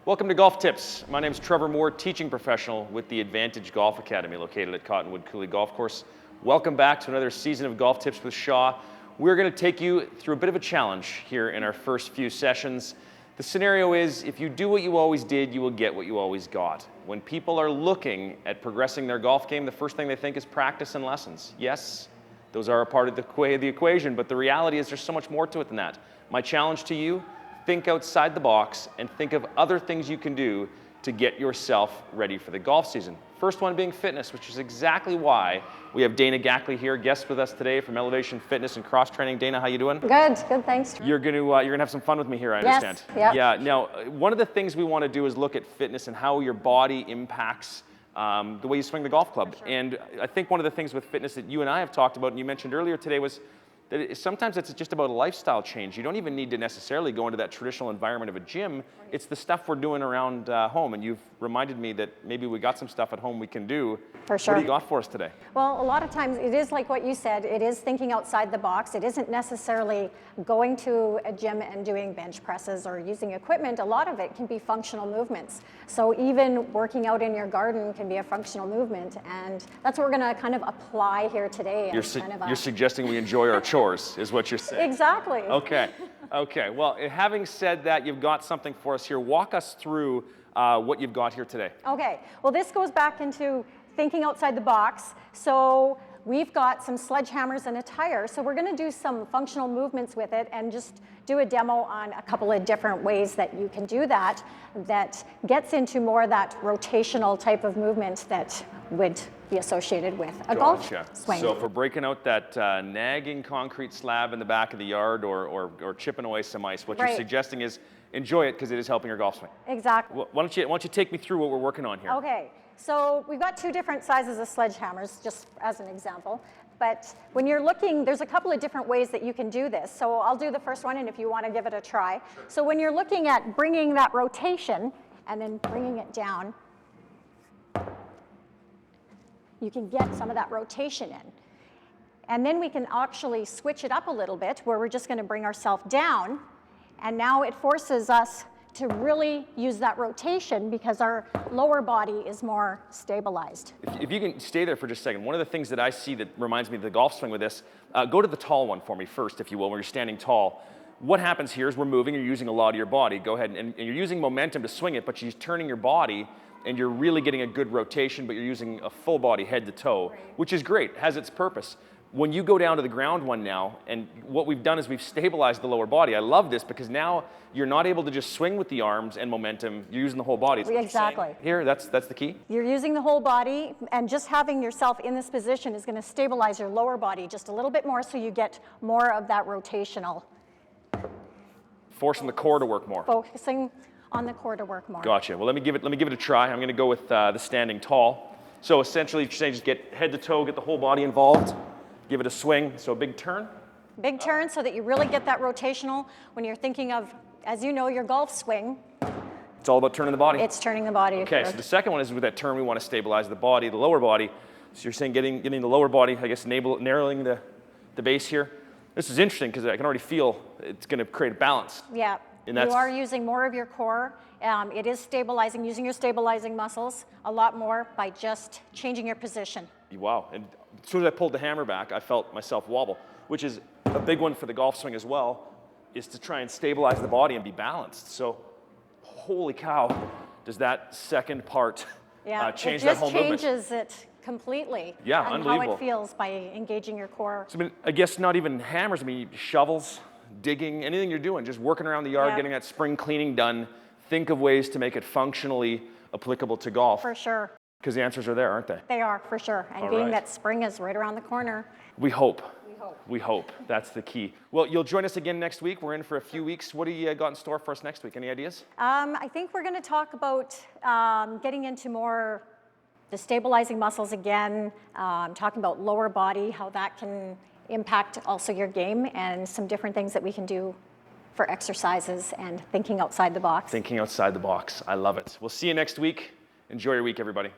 Welcome to Golf Tips. My name is Trevor Moore, teaching professional with the Advantage Golf Academy located at Cottonwood Coulee Golf Course. Welcome back to another season of Golf Tips with Shaw. We're going to take you through a bit of a challenge here in our first few sessions. The scenario is, if you do what you always did, you will get what you always got. When people are looking at progressing their golf game, the first thing they think is practice and lessons. Yes, those are a part of the equation, but the reality is there's so much more to it than that. My challenge to you, think outside the box and think of other things you can do to get yourself ready for the golf season. First one being fitness, which is exactly why we have Dana Gackle here, guest with us today from Elevation Fitness and Cross Training. Dana, how you doing? Good, thanks. You're gonna have some fun with me here, I understand. Yes, yeah. Now, one of the things we want to do is look at fitness and how your body impacts the way you swing the golf club. Sure. And I think one of the things with fitness that you and I have talked about, and you mentioned earlier today, was that sometimes it's just about a lifestyle change. You don't even need to necessarily go into that traditional environment of a gym. It's the stuff we're doing around home. And you've reminded me that maybe we got some stuff at home we can do. For sure. What do you got for us today? Well, a lot of times it is like what you said. It is thinking outside the box. It isn't necessarily going to a gym and doing bench presses or using equipment. A lot of it can be functional movements. So even working out in your garden can be a functional movement. And that's what we're going to kind of apply here today. You're suggesting we enjoy our chores, is what you're saying. Exactly. Okay. Okay. Well, having said that, you've got something for us here. Walk us through what you've got here today. Okay. Well, this goes back into thinking outside the box. So we've got some sledgehammers and a tire. So we're going to do some functional movements with it and just do a demo on a couple of different ways that you can do that gets into more that rotational type of movement that would be associated with a golf swing. So if we're breaking out that nagging concrete slab in the back of the yard or chipping away some ice, what you're suggesting is enjoy it because it is helping your golf swing. Exactly. Why don't you take me through what we're working on here? Okay. So we've got two different sizes of sledgehammers, just as an example. But when you're looking, there's a couple of different ways that you can do this. So I'll do the first one, and if you want to give it a try. So when you're looking at bringing that rotation and then bringing it down, you can get some of that rotation in. And then we can actually switch it up a little bit, where we're just going to bring ourselves down. And now it forces us to really use that rotation because our lower body is more stabilized. If you can stay there for just a second, one of the things that I see that reminds me of the golf swing with this, go to the tall one for me first, if you will, where you're standing tall. What happens here is we're moving, you're using a lot of your body. Go ahead, and you're using momentum to swing it, but you're turning your body, and you're really getting a good rotation, but you're using a full body head to toe, which is great, has its purpose. When you go down to the ground one now, and what we've done is we've stabilized the lower body. I love this because now you're not able to just swing with the arms and momentum. You're using the whole body. Exactly. Here, that's the key? You're using the whole body, and just having yourself in this position is going to stabilize your lower body just a little bit more so you get more of that rotational. Forcing the core to work more. Focusing on the core to work more. Gotcha. Well, let me give it a try. I'm going to go with the standing tall. So essentially, you're saying just get head to toe, get the whole body involved. Give it a swing, so a big turn. Big turn so that you really get that rotational when you're thinking of, as you know, your golf swing. It's all about turning the body. It's turning the body. Okay, so the second one is with that turn, we want to stabilize the body, the lower body. So you're saying getting the lower body, I guess, narrowing the base here. This is interesting because I can already feel it's going to create a balance. Yeah, you are using more of your core. It is stabilizing, using your stabilizing muscles a lot more by just changing your position. Wow, and as soon as I pulled the hammer back, I felt myself wobble, which is a big one for the golf swing as well, is to try and stabilize the body and be balanced. So, holy cow, does that second part change that whole movement? It just changes it completely. Yeah, and unbelievable. how it feels by engaging your core. So, I guess not even hammers, shovels, digging, anything you're doing, just working around the yard, getting that spring cleaning done. Think of ways to make it functionally applicable to golf. For sure. Because the answers are there, aren't they? They are, for sure. And being that spring is right around the corner. We hope. We hope. That's the key. Well, you'll join us again next week. We're in for a few weeks. What do you got in store for us next week? Any ideas? I think we're going to talk about getting into more the stabilizing muscles again, talking about lower body, how that can impact also your game, and some different things that we can do for exercises and thinking outside the box. Thinking outside the box. I love it. We'll see you next week. Enjoy your week, everybody.